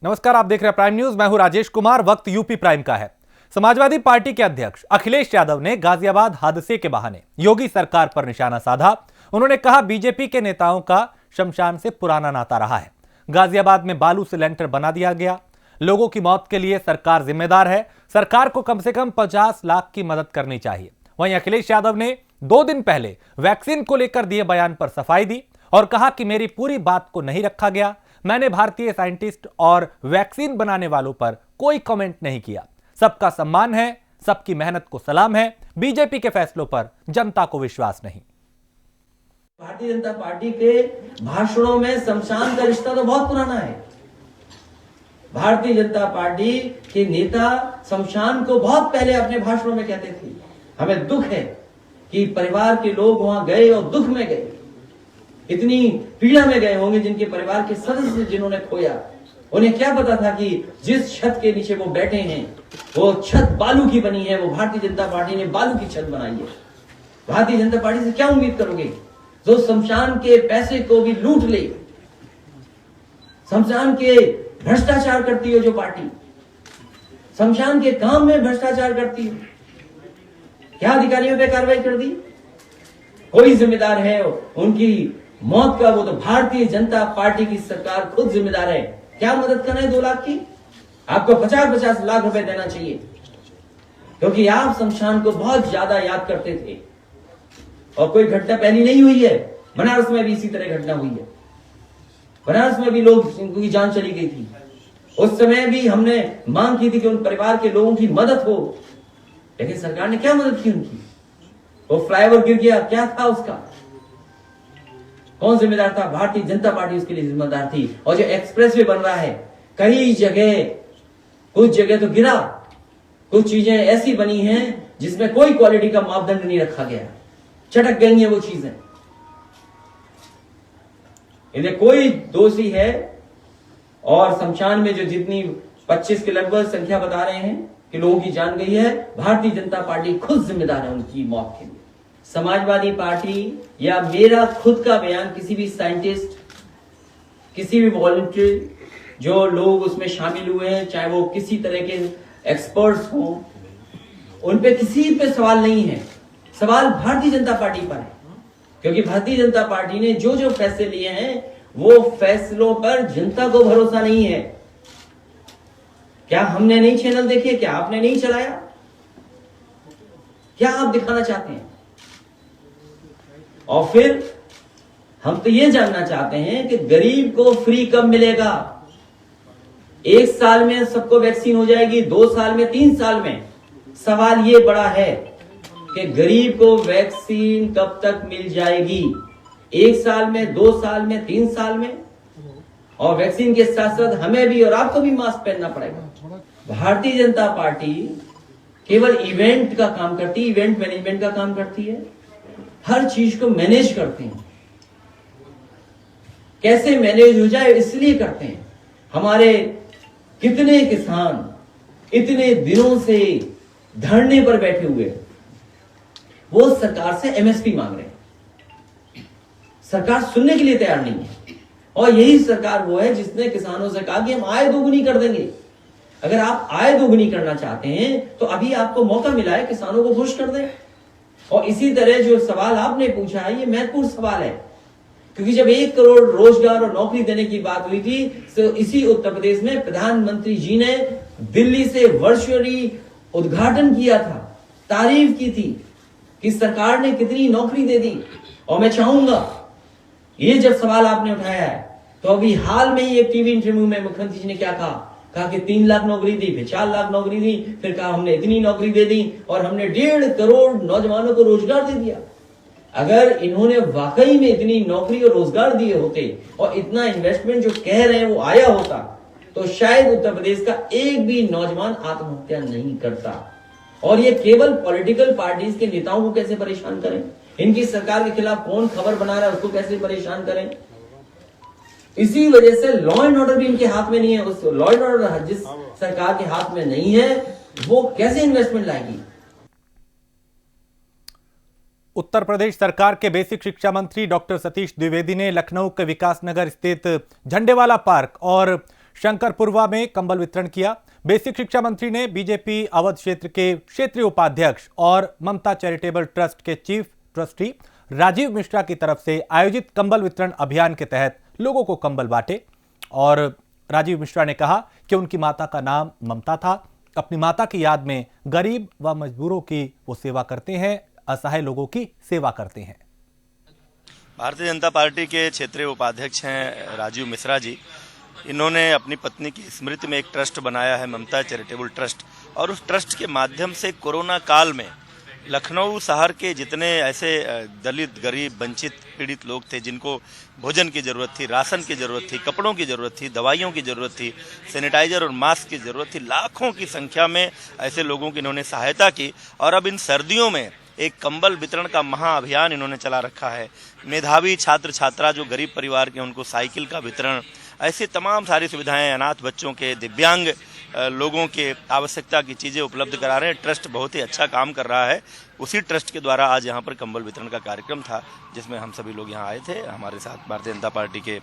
नमस्कार, आप देख रहे हैं प्राइम न्यूज। मैं हूं राजेश कुमार। वक्त यूपी प्राइम का है। समाजवादी पार्टी के अध्यक्ष अखिलेश यादव ने गाजियाबाद हादसे के बहाने योगी सरकार पर निशाना साधा। उन्होंने कहा, बीजेपी के नेताओं का शमशान से पुराना नाता रहा है। गाजियाबाद में बालू से लेंटर बना दिया गया। लोगों की मौत के लिए सरकार जिम्मेदार है। सरकार को कम से कम 50 लाख की मदद करनी चाहिए। वहीं अखिलेश यादव ने 2 दिन पहले वैक्सीन को लेकर दिए बयान पर सफाई दी और कहा कि मेरी पूरी बात को नहीं रखा गया। मैंने भारतीय साइंटिस्ट और वैक्सीन बनाने वालों पर कोई कमेंट नहीं किया। सबका सम्मान है, सबकी मेहनत को सलाम है। बीजेपी के फैसलों पर जनता को विश्वास नहीं। भारतीय जनता पार्टी के भाषणों में शमशान का रिश्ता तो बहुत पुराना है। भारतीय जनता पार्टी के नेता शमशान को बहुत पहले अपने भाषणों में कहते थे। हमें दुख है कि परिवार के लोग वहां गए और दुख में गए, इतनी पीड़ा में गए होंगे जिनके परिवार के सदस्य जिन्होंने खोया। उन्हें क्या पता था कि जिस छत के नीचे वो बैठे हैं वो छत बालू की बनी है। वो भारतीय जनता पार्टी ने बालू की छत बनाई है। भारतीय जनता पार्टी से क्या उम्मीद करोगे जो शमशान के पैसे को भी लूट ले, शमशान के भ्रष्टाचार करती हो जो पार्टी, शमशान के काम में भ्रष्टाचार करती हो। क्या अधिकारियों पे कार्रवाई कर दी? कोई जिम्मेदार है उनकी मौत का? वो तो भारतीय जनता पार्टी की सरकार खुद जिम्मेदार है। क्या मदद करना है 2 लाख की? आपको 50-50 लाख रुपए देना चाहिए, क्योंकि आप शमशान को बहुत ज्यादा याद करते थे। और कोई घटना पहली नहीं हुई है, बनारस में भी इसी तरह घटना हुई है। बनारस में भी लोग, उनकी जान चली गई थी। उस समय भी हमने मांग की थी कि उन परिवार के लोगों की मदद हो, लेकिन सरकार ने क्या मदद की उनकी? वो फ्लाईओवर गिर गया, क्या था उसका? कौन जिम्मेदार था? भारतीय जनता पार्टी उसके लिए जिम्मेदार थी। और जो एक्सप्रेसवे बन रहा है, कई जगह, कुछ जगह तो गिरा, कुछ चीजें ऐसी बनी हैं जिसमें कोई क्वालिटी का मापदंड नहीं रखा गया, चटक गई है वो चीजें। इन्हें कोई दोषी है। और शमशान में जो जितनी 25 के लगभग संख्या बता रहे हैं कि लोगों की जान गई है, भारतीय जनता पार्टी खुद जिम्मेदार है उनकी मौत के लिए। समाजवादी पार्टी या मेरा खुद का बयान किसी भी साइंटिस्ट, किसी भी वॉलंटियर, जो लोग उसमें शामिल हुए हैं, चाहे वो किसी तरह के एक्सपर्ट्स हों, उन पे किसी पे सवाल नहीं है। सवाल भारतीय जनता पार्टी पर है, क्योंकि भारतीय जनता पार्टी ने जो जो फैसले लिए हैं वो फैसलों पर जनता को भरोसा नहीं है। क्या हमने नहीं चैनल देखे? क्या आपने नहीं चलाया? क्या आप दिखाना चाहते हैं? और फिर हम तो ये जानना चाहते हैं कि गरीब को फ्री कब मिलेगा? 1 साल में सबको वैक्सीन हो जाएगी, 2 साल में, 3 साल में? सवाल ये बड़ा है कि गरीब को वैक्सीन कब तक मिल जाएगी? 1 साल में, 2 साल में, 3 साल में? और वैक्सीन के साथ साथ हमें भी और आपको भी मास्क पहनना पड़ेगा। भारतीय जनता पार्टी केवल इवेंट का काम करती है, इवेंट मैनेजमेंट का काम करती है, हर चीज को मैनेज करते हैं। कैसे मैनेज हो जाए इसलिए करते हैं। हमारे कितने किसान इतने दिनों से धरने पर बैठे हुए, वो सरकार से एमएसपी मांग रहे हैं। सरकार सुनने के लिए तैयार नहीं है। और यही सरकार वो है जिसने किसानों से कहा कि हम आय दोगुनी कर देंगे। अगर आप आय दोगुनी करना चाहते हैं तो अभी आपको मौका मिला है, किसानों को खुश कर दें। और इसी तरह जो सवाल आपने पूछा है, ये महत्वपूर्ण सवाल है, क्योंकि जब 1 करोड़ रोजगार और नौकरी देने की बात हुई थी तो इसी उत्तर प्रदेश में प्रधानमंत्री जी ने दिल्ली से वर्चुअली उद्घाटन किया था, तारीफ की थी कि सरकार ने कितनी नौकरी दे दी। और मैं चाहूंगा, ये जब सवाल आपने उठाया है, तो अभी हाल में ही एक टीवी इंटरव्यू में मुख्यमंत्री जी ने क्या कहा कि 3 लाख नौकरी दी, फिर 4 लाख नौकरी दी, फिर कहा हमने इतनी नौकरी दे दी और हमने 1.5 करोड़ नौजवानों को रोजगार दे दिया। अगर इन्होंने वाकई में इतनी नौकरी और रोजगार दिए होते और इतना इन्वेस्टमेंट जो कह रहे हैं वो आया होता, तो शायद उत्तर प्रदेश का एक भी नौजवान आत्महत्या नहीं करता। और ये केवल पॉलिटिकल पार्टीज के नेताओं को कैसे परेशान करें, इनकी सरकार के खिलाफ कौन खबर बना रहा है उसको कैसे परेशान करें। इसी वजह से लॉ एंड ऑर्डर भी इनके हाथ में नहीं है। उस लॉ एंड ऑर्डर जिस सरकार के हाथ में नहीं है, वो कैसे इन्वेस्टमेंट लाएगी? उत्तर प्रदेश सरकार के बेसिक शिक्षा मंत्री डॉक्टर सतीश द्विवेदी ने लखनऊ के विकास नगर स्थित झंडेवाला पार्क और शंकरपुरवा में कंबल वितरण किया। बेसिक शिक्षा मंत्री ने बीजेपी अवध क्षेत्र के क्षेत्रीय उपाध्यक्ष और ममता चैरिटेबल ट्रस्ट के चीफ ट्रस्टी राजीव मिश्रा की तरफ से आयोजित कंबल वितरण अभियान के तहत लोगों को कंबल बांटे। और राजीव मिश्रा ने कहा कि उनकी माता का नाम ममता था। अपनी माता की याद में गरीब व मजबूरों की वो सेवा करते हैं, असहाय लोगों की सेवा करते हैं। भारतीय जनता पार्टी के क्षेत्रीय उपाध्यक्ष हैं राजीव मिश्रा जी। इन्होंने अपनी पत्नी की स्मृति में एक ट्रस्ट बनाया है, ममता चैरिटेबल ट्रस्ट, और उस ट्रस्ट के माध्यम से कोरोना काल में लखनऊ शहर के जितने ऐसे दलित, गरीब, वंचित, पीड़ित लोग थे जिनको भोजन की ज़रूरत थी, राशन की ज़रूरत थी, कपड़ों की ज़रूरत थी, दवाइयों की ज़रूरत थी, सैनिटाइजर और मास्क की ज़रूरत थी, लाखों की संख्या में ऐसे लोगों की इन्होंने सहायता की। और अब इन सर्दियों में एक कंबल वितरण का महाअभियान इन्होंने चला रखा है। मेधावी छात्र छात्रा जो गरीब परिवार के, उनको साइकिल का वितरण, ऐसी तमाम सारी सुविधाएं अनाथ बच्चों के, दिव्यांग लोगों के आवश्यकता की चीज़ें उपलब्ध करा रहे हैं। ट्रस्ट बहुत ही अच्छा काम कर रहा है। उसी ट्रस्ट के द्वारा आज यहाँ पर कंबल वितरण का कार्यक्रम था, जिसमें हम सभी लोग यहाँ आए थे। हमारे साथ भारतीय जनता पार्टी के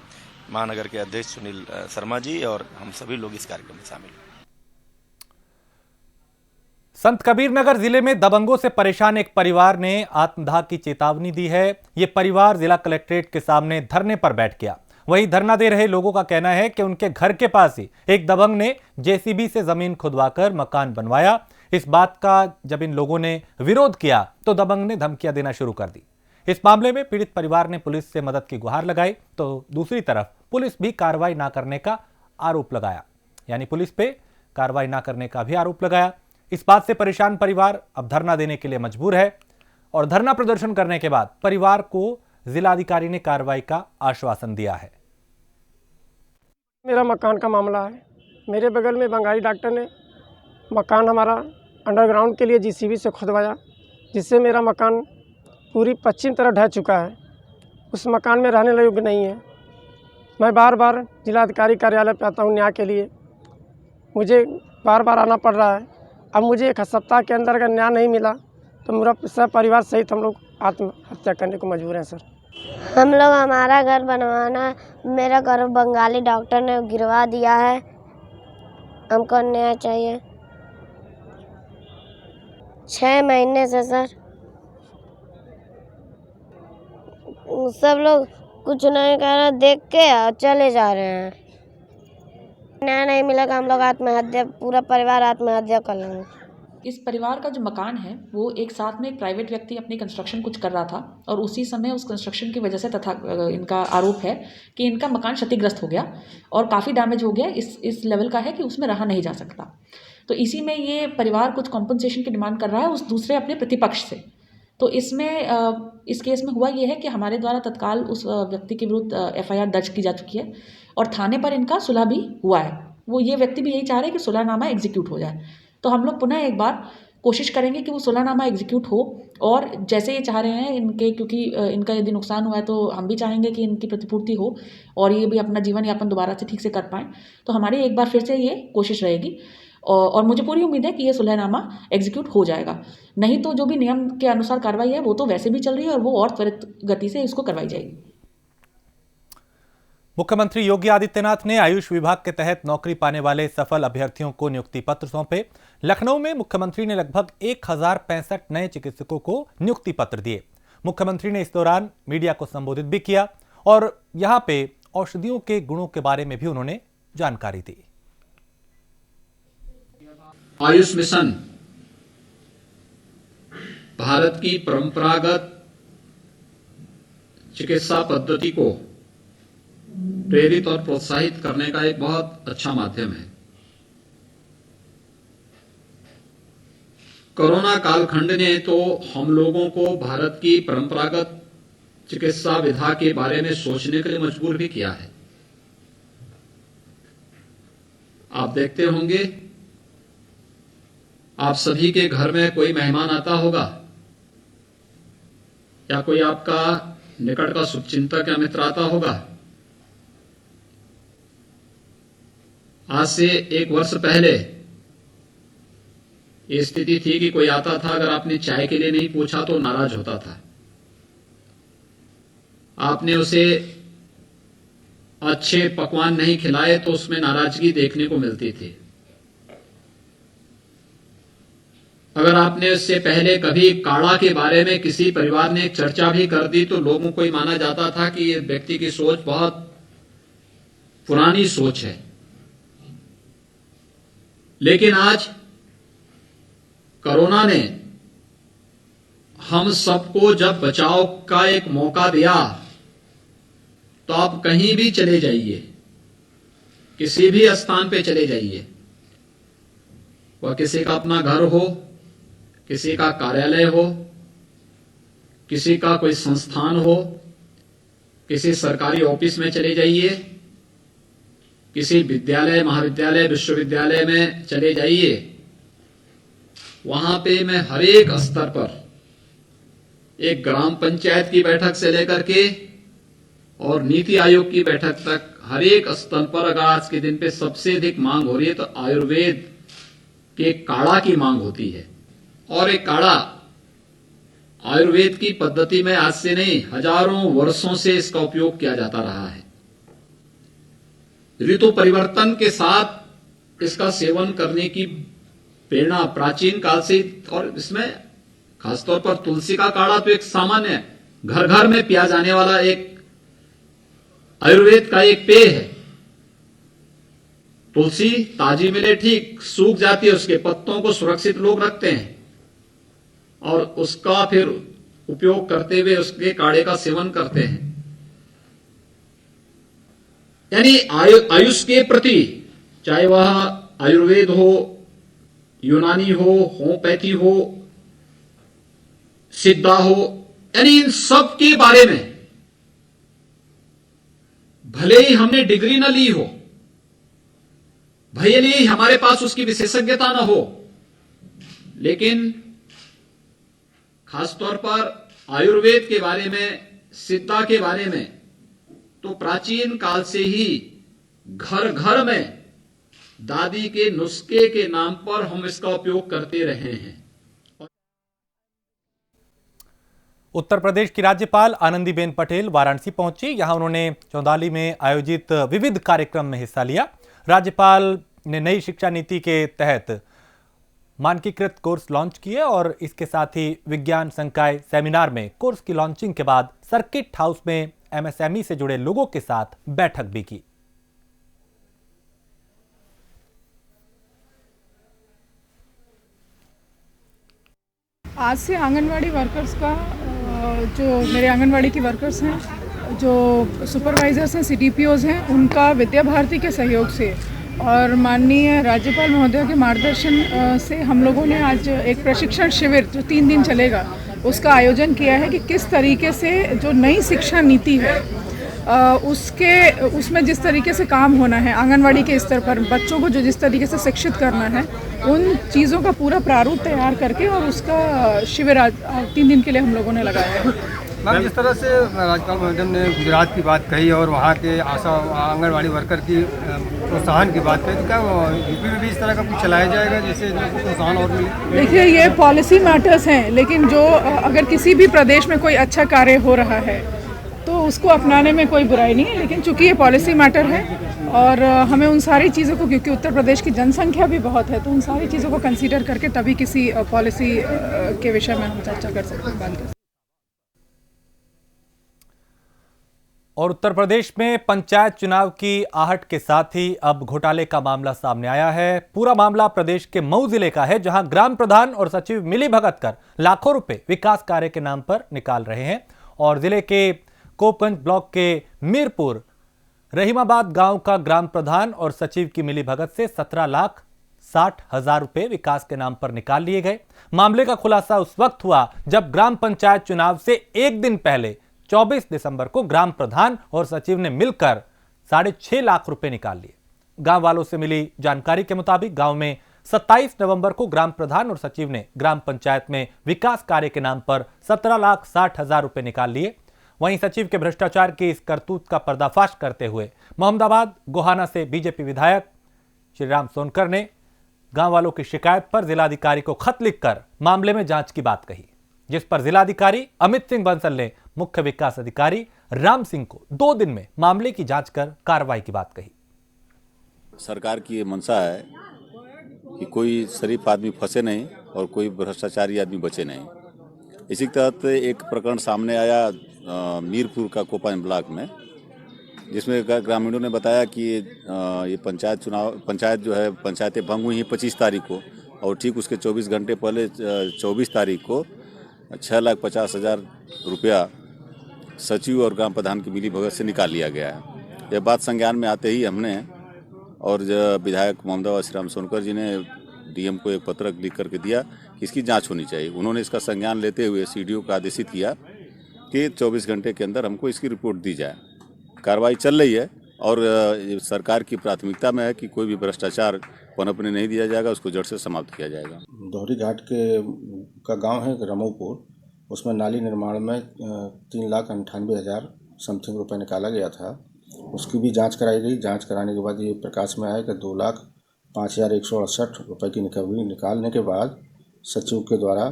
महानगर के अध्यक्ष सुनील शर्मा जी और हम सभी लोग इस कार्यक्रम में शामिल हुए। संत कबीरनगर जिले में दबंगों से परेशान एक परिवार ने आत्मदाह की चेतावनी दी है। ये परिवार जिला कलेक्ट्रेट के सामने धरने पर बैठ गया। वहीं धरना दे रहे लोगों का कहना है कि उनके घर के पास ही एक दबंग ने जेसीबी से जमीन खुदवाकर मकान बनवाया। इस बात का जब इन लोगों ने विरोध किया तो दबंग ने धमकियां देना शुरू कर दी। इस मामले में पीड़ित परिवार ने पुलिस से मदद की गुहार लगाई, तो दूसरी तरफ पुलिस भी कार्रवाई ना करने का आरोप लगाया, यानी पुलिस पे कार्रवाई ना करने का भी आरोप लगाया। इस बात से परेशान परिवार अब धरना देने के लिए मजबूर है और धरना प्रदर्शन करने के बाद परिवार को जिलाधिकारी ने कार्रवाई का आश्वासन दिया है। मेरा मकान का मामला है। मेरे बगल में बंगाली डॉक्टर ने मकान हमारा अंडरग्राउंड के लिए जीसीबी से खुदवाया, जिससे मेरा मकान पूरी पश्चिम तरफ ढह चुका है। उस मकान में रहने योग्य नहीं है। मैं बार बार जिलाधिकारी कार्यालय पे आता हूँ न्याय के लिए, मुझे बार बार आना पड़ रहा है। अब मुझे एक सप्ताह के अंदर अगर न्याय नहीं मिला तो मेरा सब परिवार सहित हम लोग आत्महत्या करने को मजबूर हैं सर। हम लोग हमारा घर बनवाना, मेरा घर बंगाली डॉक्टर ने गिरवा दिया है। हमको न्याय चाहिए। 6 महीने से सर सब लोग कुछ नहीं कर रहे, देख के चले जा रहे हैं। न्याय नहीं मिलेगा, हम लोग आत्महत्या, पूरा परिवार आत्महत्या कर लेंगे। इस परिवार का जो मकान है वो एक साथ में एक प्राइवेट व्यक्ति अपनी कंस्ट्रक्शन कुछ कर रहा था और उसी समय उस कंस्ट्रक्शन की वजह से तथा इनका आरोप है कि इनका मकान क्षतिग्रस्त हो गया और काफ़ी डैमेज हो गया, इस लेवल का है कि उसमें रहा नहीं जा सकता। तो इसी में ये परिवार कुछ कॉम्पनसेशन की डिमांड कर रहा है उस दूसरे अपने प्रतिपक्ष से। तो इसमें इस केस में हुआ ये है कि हमारे द्वारा तत्काल उस व्यक्ति के विरुद्ध FIR दर्ज की जा चुकी है और थाने पर इनका सुलह भी हुआ है। वो ये व्यक्ति भी यही चाह रहे हैं कि सुलहनामा एग्जीक्यूट हो जाए। तो हम लोग पुनः एक बार कोशिश करेंगे कि वो सुलहनामा एग्जीक्यूट हो और जैसे ये चाह रहे हैं इनके, क्योंकि इनका यदि नुकसान हुआ है तो हम भी चाहेंगे कि इनकी प्रतिपूर्ति हो और ये भी अपना जीवन यापन दोबारा से ठीक से कर पाएँ। तो हमारी एक बार फिर से ये कोशिश रहेगी और मुझे पूरी उम्मीद है कि ये सुलहनामा एग्जीक्यूट हो जाएगा। नहीं तो जो भी नियम के अनुसार कार्रवाई है वो तो वैसे भी चल रही है और वो और त्वरित गति से इसको करवाई जाएगी। मुख्यमंत्री योगी आदित्यनाथ ने आयुष विभाग के तहत नौकरी पाने वाले सफल अभ्यर्थियों को नियुक्ति पत्र सौंपे। लखनऊ में मुख्यमंत्री ने लगभग 1065 नए चिकित्सकों को नियुक्ति पत्र दिए। मुख्यमंत्री ने इस दौरान मीडिया को संबोधित भी किया और यहां पे औषधियों के गुणों के बारे में भी उन्होंने जानकारी दी। आयुष मिशन भारत की परंपरागत चिकित्सा पद्धति को प्रेरित और प्रोत्साहित करने का एक बहुत अच्छा माध्यम है। कोरोना कालखंड ने तो हम लोगों को भारत की परंपरागत चिकित्सा विधा के बारे में सोचने के लिए मजबूर भी किया है। आप देखते होंगे, आप सभी के घर में कोई मेहमान आता होगा या कोई आपका निकट का शुभचिंतक या मित्र आता होगा। आज से 1 वर्ष पहले ये स्थिति थी कि कोई आता था, अगर आपने चाय के लिए नहीं पूछा तो नाराज होता था। आपने उसे अच्छे पकवान नहीं खिलाए तो उसमें नाराजगी देखने को मिलती थी। अगर आपने उससे पहले कभी काढ़ा के बारे में किसी परिवार ने एक चर्चा भी कर दी तो लोगों को ही माना जाता था कि ये व्यक्ति की सोच बहुत पुरानी सोच है। लेकिन आज कोरोना ने हम सबको जब बचाव का एक मौका दिया, तो आप कहीं भी चले जाइए, किसी भी स्थान पे चले जाइए, वह किसी का अपना घर हो, किसी का कार्यालय हो, किसी का कोई संस्थान हो, किसी सरकारी ऑफिस में चले जाइए, किसी विद्यालय, महाविद्यालय, विश्वविद्यालय में चले जाइए, वहां पे मैं हर एक स्तर पर, एक ग्राम पंचायत की बैठक से लेकर के और नीति आयोग की बैठक तक, हर एक स्तर पर अगर आज के दिन पे सबसे अधिक मांग हो रही है तो आयुर्वेद के काढ़ा की मांग होती है। और एक काढ़ा आयुर्वेद की पद्धति में आज से नहीं, हजारों वर्षों से इसका उपयोग किया जाता रहा है। ऋतु परिवर्तन के साथ इसका सेवन करने की प्रेरणा प्राचीन काल से, और इसमें खासतौर पर तुलसी का काढ़ा तो एक सामान्य घर घर में पिया जाने वाला एक आयुर्वेद का एक पेय है। तुलसी ताजी मिले ठीक, सूख जाती है, उसके पत्तों को सुरक्षित लोग रखते हैं और उसका फिर उपयोग करते हुए उसके काढ़े का सेवन करते हैं। यानी आयुष के प्रति, चाहे वह आयुर्वेद हो, यूनानी हो, होम्योपैथी हो, सिद्धा हो, यानी इन सब के बारे में भले ही हमने डिग्री न ली हो, भले ही हमारे पास उसकी विशेषज्ञता न हो, लेकिन खासतौर पर आयुर्वेद के बारे में, सिद्धा के बारे में तो प्राचीन काल से ही घर घर में दादी के नुस्खे के नाम पर हम इसका उपयोग करते रहे हैं। उत्तर प्रदेश की राज्यपाल आनंदीबेन पटेल वाराणसी पहुंची। यहां उन्होंने चौंदाली में आयोजित विविध कार्यक्रम में हिस्सा लिया। राज्यपाल ने नई शिक्षा नीति के तहत मानकीकृत कोर्स लॉन्च किए और इसके साथ ही विज्ञान संकाय सेमिनार में कोर्स की लॉन्चिंग के बाद सर्किट हाउस में एमएसएमई से जुड़े लोगों के साथ बैठक भी की। आज से आंगनवाड़ी वर्कर्स का जो मेरे आंगनवाड़ी की वर्कर्स हैं, जो सुपरवाइजर्स हैं, सीडीपीओज हैं, उनका विद्या भारती के सहयोग से और माननीय राज्यपाल महोदय के मार्गदर्शन से हम लोगों ने आज एक प्रशिक्षण शिविर जो 3 दिन चलेगा उसका आयोजन किया है कि किस तरीके से जो नई शिक्षा नीति है उसमें जिस तरीके से काम होना है, आंगनवाड़ी के स्तर पर बच्चों को जो जिस तरीके से शिक्षित करना है, उन चीज़ों का पूरा प्रारूप तैयार करके और उसका शिविर आज 3 दिन के लिए हम लोगों ने लगाया है। मैम, जिस तरह से राज्यपाल महोदय ने गुजरात की बात कही और वहाँ के आशा आंगनवाड़ी वर्कर की प्रोत्साहन की बात कही, तो क्या यूपी में भी इस तरह का कुछ चलाया जाएगा जिससे प्रोत्साहन और मिले? देखिए, ये पॉलिसी मैटर्स हैं, लेकिन जो अगर किसी भी प्रदेश में कोई अच्छा कार्य हो रहा है तो उसको अपनाने में कोई बुराई नहीं है, लेकिन चूंकि ये पॉलिसी मैटर है और हमें उन सारी चीज़ों को, क्योंकि उत्तर प्रदेश की जनसंख्या भी बहुत है, तो उन सारी चीज़ों को कंसीडर करके तभी किसी पॉलिसी के विषय में हम चर्चा कर सकते हैं, बात कर सकते हैं। और उत्तर प्रदेश में पंचायत चुनाव की आहट के साथ ही अब घोटाले का मामला सामने आया है। पूरा मामला प्रदेश के मऊ जिले का है, जहां ग्राम प्रधान और सचिव मिलीभगत कर लाखों रुपए विकास कार्य के नाम पर निकाल रहे हैं। और जिले के कोपगंज ब्लॉक के मीरपुर रहीमाबाद गांव का ग्राम प्रधान और सचिव की मिलीभगत से 17,60,000 रुपए विकास के नाम पर निकाल लिए गए। मामले का खुलासा उस वक्त हुआ जब ग्राम पंचायत चुनाव से एक दिन पहले 24 दिसंबर को ग्राम प्रधान और सचिव ने मिलकर 6.5 लाख रुपए निकाल लिए। गांव वालों से मिली जानकारी के मुताबिक गांव में 27 नवंबर को ग्राम प्रधान और सचिव ने ग्राम पंचायत में विकास कार्य के नाम पर 17,60,000 रुपए निकाल लिए। वहीं सचिव के भ्रष्टाचार की इस करतूत का पर्दाफाश करते हुए मोहम्मदाबाद गोहाना से बीजेपी विधायक श्रीराम सोनकर ने गांव वालों की शिकायत पर जिलाधिकारी को खत लिखकर मामले में जांच की बात कही, जिस पर जिलाधिकारी अमित सिंह बंसल ने मुख्य विकास अधिकारी राम सिंह को 2 दिन में मामले की जांच कर कार्रवाई की बात कही। सरकार की ये मंशा है कि कोई शरीफ आदमी फंसे नहीं और कोई भ्रष्टाचारी आदमी बचे नहीं। इसी के तहत एक प्रकरण सामने आया मीरपुर का कोपाइन ब्लॉक में, जिसमें ग्रामीणों ने बताया कि ये पंचायत जो है पंचायतें भंग हुई हैं 25 तारीख को, और ठीक उसके 24 घंटे पहले 24 तारीख को 6,50,000 रुपया सचिव और ग्राम प्रधान की मिली भगत से निकाल लिया गया है। यह बात संज्ञान में आते ही हमने और विधायक मोहम्मदाबाद श्री राम सोनकर जी ने डीएम को एक पत्र लिख करके दिया कि इसकी जांच होनी चाहिए। उन्होंने इसका संज्ञान लेते हुए सीडीओ को आदेशित किया कि 24 घंटे के अंदर हमको इसकी रिपोर्ट दी जाए। कार्रवाई चल रही है और सरकार की प्राथमिकता में है कि कोई भी भ्रष्टाचार पनपने नहीं दिया जाएगा, उसको जड़ से समाप्त किया जाएगा। दोहरी घाट का गांव है रमोपुर, उसमें नाली निर्माण में 3,98,000 समथिंग रुपये निकाला गया था। उसकी भी जांच कराई गई। जांच कराने के बाद ये प्रकाश में आया कि 2,05,168 रुपये की रिकवरी निकालने के बाद सचिव के द्वारा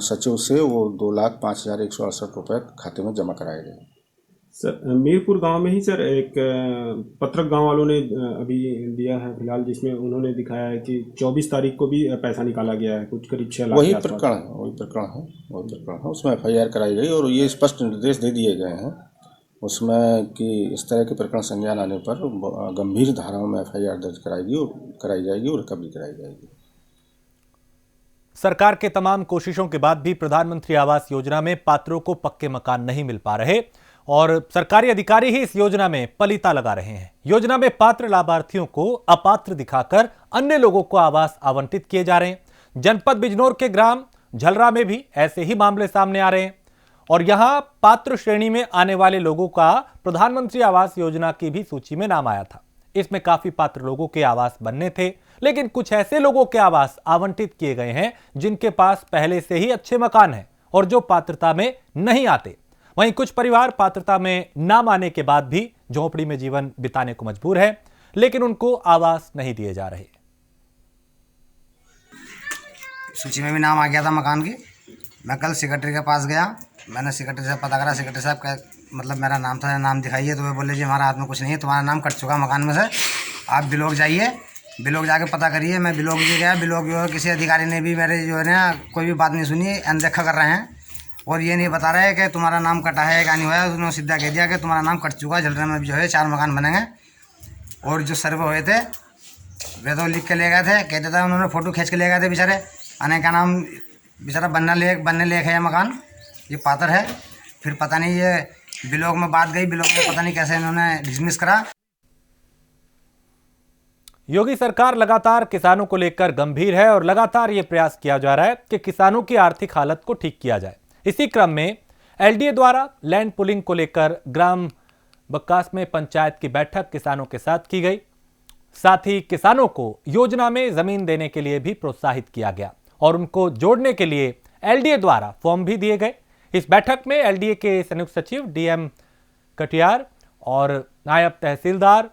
सचिव से वो 2,05,168 रुपये खाते में जमा कराए गए। सर मीरपुर गांव में ही सर एक पत्रक गांव वालों ने अभी दिया है फिलहाल, जिसमें उन्होंने दिखाया है कि 24 तारीख को भी पैसा निकाला गया है, कुछ करीब 6 लाख। वही प्रकरण है। उसमें FIR कराई गई और ये स्पष्ट निर्देश दे दिए गए हैं उसमें कि इस तरह के प्रकरण संज्ञान आने पर गंभीर धाराओं में FIR दर्ज कराई जाएगी और रिकवरी कराई जाएगी। सरकार के तमाम कोशिशों के बाद भी प्रधानमंत्री आवास योजना में पात्रों को पक्के मकान नहीं मिल पा रहे और सरकारी अधिकारी ही इस योजना में पलीता लगा रहे हैं। योजना में पात्र लाभार्थियों को अपात्र दिखाकर अन्य लोगों को आवास आवंटित किए जा रहे हैं। जनपद बिजनौर के ग्राम झलरा में भी ऐसे ही मामले सामने आ रहे हैं और यहां पात्र श्रेणी में आने वाले लोगों का प्रधानमंत्री आवास योजना की भी सूची में नाम आया था। इसमें काफी पात्र लोगों के आवास बनने थे, लेकिन कुछ ऐसे लोगों के आवास आवंटित किए गए हैं जिनके पास पहले से ही अच्छे मकान हैं और जो पात्रता में नहीं आते। वहीं कुछ परिवार पात्रता में नाम आने के बाद भी झोपड़ी में जीवन बिताने को मजबूर है, लेकिन उनको आवास नहीं दिए जा रहे। सूची में भी नाम आ गया था मकान की। मैं कल सेक्रेटरी के पास गया, मैंने सेक्रेटरी से पता करा। सेक्रेटरी साहब का मतलब मेरा नाम था, नाम दिखाइए, तो वे बोले जी हमारा हाथ में कुछ नहीं है, तुम्हारा नाम कट चुका मकान में से, आप बिलोक जाइए, बिलोक जाके पता करिए। मैं बिलोक भी गया। बिलोक जो है किसी अधिकारी ने भी मेरे जो है ना कोई भी बात नहीं सुनी, अनदेखा कर रहे हैं और ये नहीं बता रहे कि तुम्हारा नाम कटा है या नहीं हुआ है। उन्होंने सीधा कह दिया कि तुम्हारा नाम कट चुका है, झलरे में भी जो है 4 मकान बनेंगे। और जो सर्वे हुए थे वे तो लिख के ले गए थे, कहते थे उन्होंने फ़ोटो खींच के ले गए थे बेचारे। अने का नाम बेचारा बनने लेक है मकान, ये पात्र है। फिर पता नहीं ये बिलोक में बात गई, बिलोक में पता नहीं कैसे इन्होंने डिसमिस करा। योगी सरकार लगातार किसानों को लेकर गंभीर है और लगातार यह प्रयास किया जा रहा है कि किसानों की आर्थिक हालत को ठीक किया जाए। इसी क्रम में LDA द्वारा लैंड पुलिंग को लेकर ग्राम बक्कास में पंचायत की बैठक किसानों के साथ की गई। साथ ही किसानों को योजना में जमीन देने के लिए भी प्रोत्साहित किया गया और उनको जोड़ने के लिए LDA द्वारा फॉर्म भी दिए गए। इस बैठक में LDA के संयुक्त सचिव DM कटियार और नायब तहसीलदार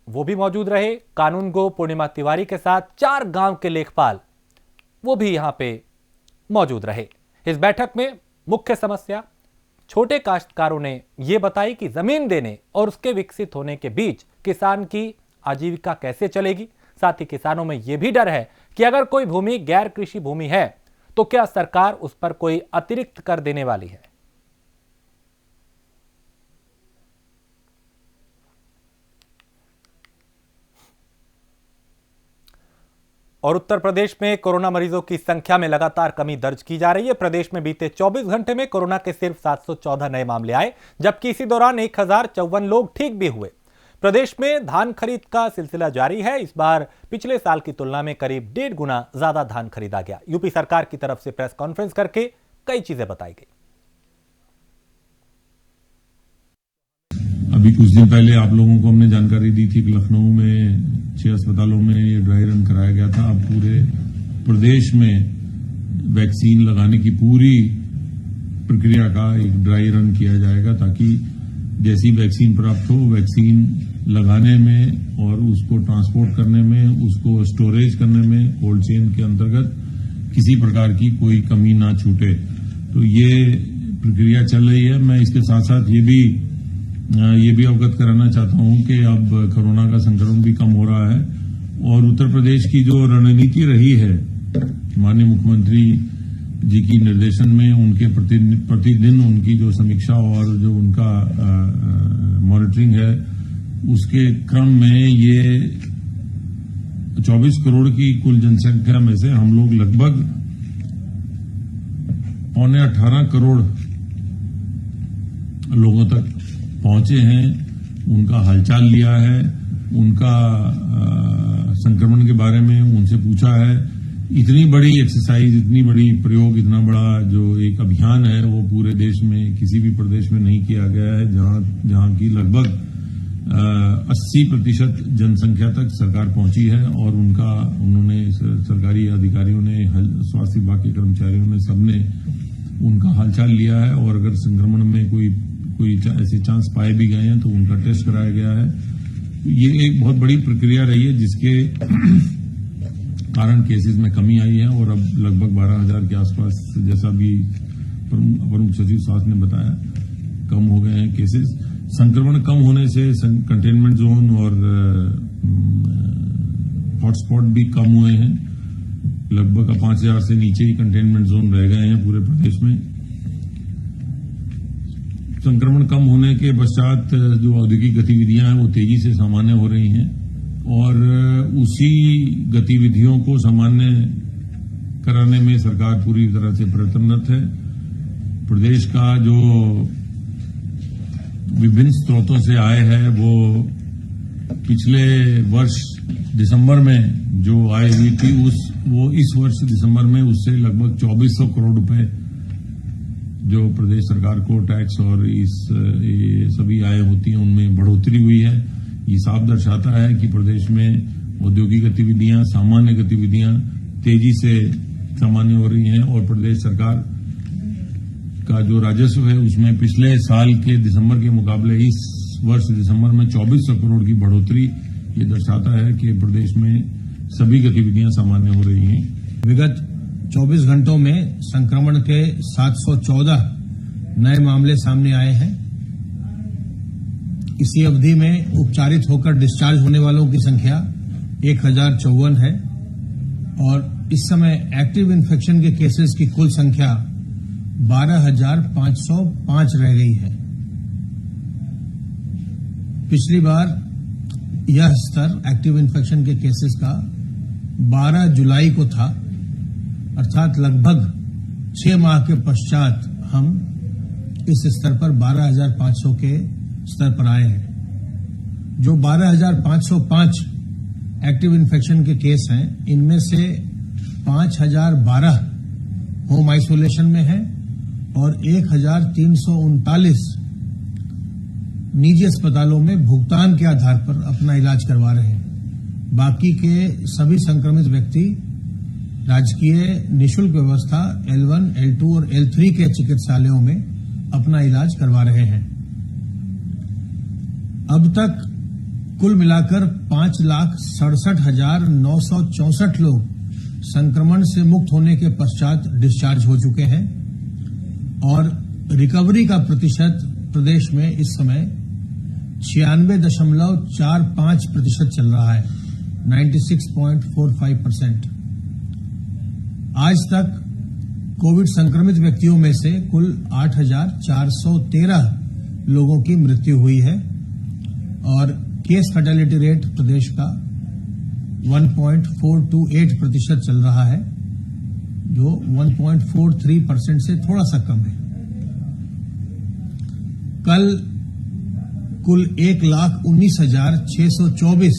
वो भी मौजूद रहे। कानून गो पूर्णिमा तिवारी के साथ 4 गांव के लेखपाल वो भी यहां पे मौजूद रहे। इस बैठक में मुख्य समस्या छोटे काश्तकारों ने यह बताई कि जमीन देने और उसके विकसित होने के बीच किसान की आजीविका कैसे चलेगी। साथ ही किसानों में यह भी डर है कि अगर कोई भूमि गैर कृषि भूमि है तो क्या सरकार उस पर कोई अतिरिक्त कर देने वाली है। और उत्तर प्रदेश में कोरोना मरीजों की संख्या में लगातार कमी दर्ज की जा रही है। प्रदेश में बीते 24 घंटे में कोरोना के सिर्फ 714 नए मामले आए, जबकि इसी दौरान 1054 लोग ठीक भी हुए। प्रदेश में धान खरीद का सिलसिला जारी है। इस बार पिछले साल की तुलना में करीब 1.5 गुना ज्यादा धान खरीदा गया। यूपी सरकार की तरफ से प्रेस कॉन्फ्रेंस करके कई चीजें बताई गई। अभी कुछ दिन पहले आप लोगों को हमने जानकारी दी थी कि लखनऊ में 6 अस्पतालों में ये ड्राई रन कराया गया था। अब पूरे प्रदेश में वैक्सीन लगाने की पूरी प्रक्रिया का एक ड्राई रन किया जाएगा, ताकि जैसी वैक्सीन प्राप्त हो, वैक्सीन लगाने में और उसको ट्रांसपोर्ट करने में, उसको स्टोरेज करने में, कोल्ड चेन के अंतर्गत किसी प्रकार की कोई कमी ना छूटे। तो ये प्रक्रिया चल रही है। मैं इसके साथ साथ ये भी अवगत कराना चाहता हूं कि अब कोरोना का संक्रमण भी कम हो रहा है और उत्तर प्रदेश की जो रणनीति रही है माननीय मुख्यमंत्री जी की निर्देशन में, उनके प्रतिदिन उनकी जो समीक्षा और जो उनका मॉनिटरिंग है, उसके क्रम में ये 24 करोड़ की कुल जनसंख्या में से हम लोग लगभग 18.25 करोड़ लोगों तक पहुंचे हैं। उनका हालचाल लिया है, उनका संक्रमण के बारे में उनसे पूछा है। इतनी बड़ी एक्सरसाइज, इतनी बड़ी प्रयोग, इतना बड़ा जो एक अभियान है वो पूरे देश में किसी भी प्रदेश में नहीं किया गया है, जहां की लगभग 80% जनसंख्या तक सरकार पहुंची है और उन्होंने सरकारी अधिकारियों ने, स्वास्थ्य विभाग के कर्मचारियों ने, सबने उनका हालचाल लिया है और अगर संक्रमण में कोई ऐसे चांस पाए भी गए हैं तो उनका टेस्ट कराया गया है। ये एक बहुत बड़ी प्रक्रिया रही है जिसके कारण केसेस में कमी आई है और अब लगभग 12,000 के आसपास, जैसा भी प्रमुख सचिव स्वास्थ्य ने बताया, कम हो गए हैं केसेस। संक्रमण कम होने से कंटेनमेंट जोन और हॉटस्पॉट भी कम हुए हैं। लगभग 5,000 से नीचे ही कंटेनमेंट जोन रह गए हैं पूरे प्रदेश में। संक्रमण कम होने के पश्चात जो औद्योगिक गतिविधियां हैं वो तेजी से सामान्य हो रही हैं और उसी गतिविधियों को सामान्य कराने में सरकार पूरी तरह से प्रयत्नरत है। प्रदेश का जो विभिन्न स्रोतों से आय है वो पिछले वर्ष दिसंबर में जो आय हुई थी वो इस वर्ष दिसंबर में उससे लगभग 2400 करोड़ रुपए जो प्रदेश सरकार को टैक्स और ये सभी आय होती हैं उनमें बढ़ोतरी हुई है। ये साफ दर्शाता है कि प्रदेश में औद्योगिक गतिविधियां, सामान्य गतिविधियां तेजी से सामान्य हो रही हैं और प्रदेश सरकार का जो राजस्व है उसमें पिछले साल के दिसंबर के मुकाबले इस वर्ष दिसंबर में 2400 करोड़ की बढ़ोतरी ये दर्शाता है कि प्रदेश में सभी गतिविधियां सामान्य हो रही हैं। विगत 24 घंटों में संक्रमण के 714 नए मामले सामने आए हैं। इसी अवधि में उपचारित होकर डिस्चार्ज होने वालों की संख्या 1054 है और इस समय एक्टिव इन्फेक्शन के केसेस की कुल संख्या 12,505 रह गई है। पिछली बार यह स्तर एक्टिव इन्फेक्शन के केसेस का 12 जुलाई को था, अर्थात लगभग 6 माह के पश्चात हम इस स्तर पर 12,500 के स्तर पर आए हैं। जो 12,505 एक्टिव इन्फेक्शन के केस हैं, इनमें से 5,012 होम आइसोलेशन में हैं और 1,339 निजी अस्पतालों में भुगतान के आधार पर अपना इलाज करवा रहे हैं। बाकी के सभी संक्रमित व्यक्ति राजकीय निःशुल्क व्यवस्था L1, L2 और L3 के चिकित्सालयों में अपना इलाज करवा रहे हैं। अब तक कुल मिलाकर 5,67,964 लोग संक्रमण से मुक्त होने के पश्चात डिस्चार्ज हो चुके हैं और रिकवरी का प्रतिशत प्रदेश में इस समय 96.45% चल रहा है, 96.45%। आज तक कोविड संक्रमित व्यक्तियों में से कुल 8,413 लोगों की मृत्यु हुई है और केस फैटेलिटी रेट प्रदेश का 1.428% चल रहा है, जो 1.43% से थोड़ा सा कम है। कल कुल 1,19,624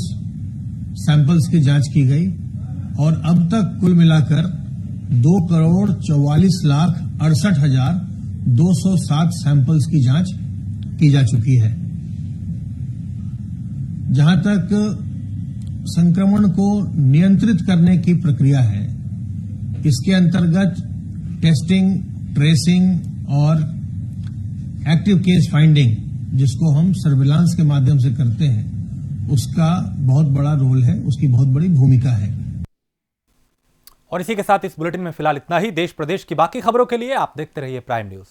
सैंपल्स की जांच की गई और अब तक कुल मिलाकर 2,44,68,207 सैंपल्स की जांच की जा चुकी है। जहां तक संक्रमण को नियंत्रित करने की प्रक्रिया है, इसके अंतर्गत टेस्टिंग, ट्रेसिंग और एक्टिव केस फाइंडिंग, जिसको हम सर्विलांस के माध्यम से करते हैं, उसका बहुत बड़ा रोल है, उसकी बहुत बड़ी भूमिका है। और इसी के साथ इस बुलेटिन में फिलहाल इतना ही। देश प्रदेश की बाकी खबरों के लिए आप देखते रहिए प्राइम न्यूज।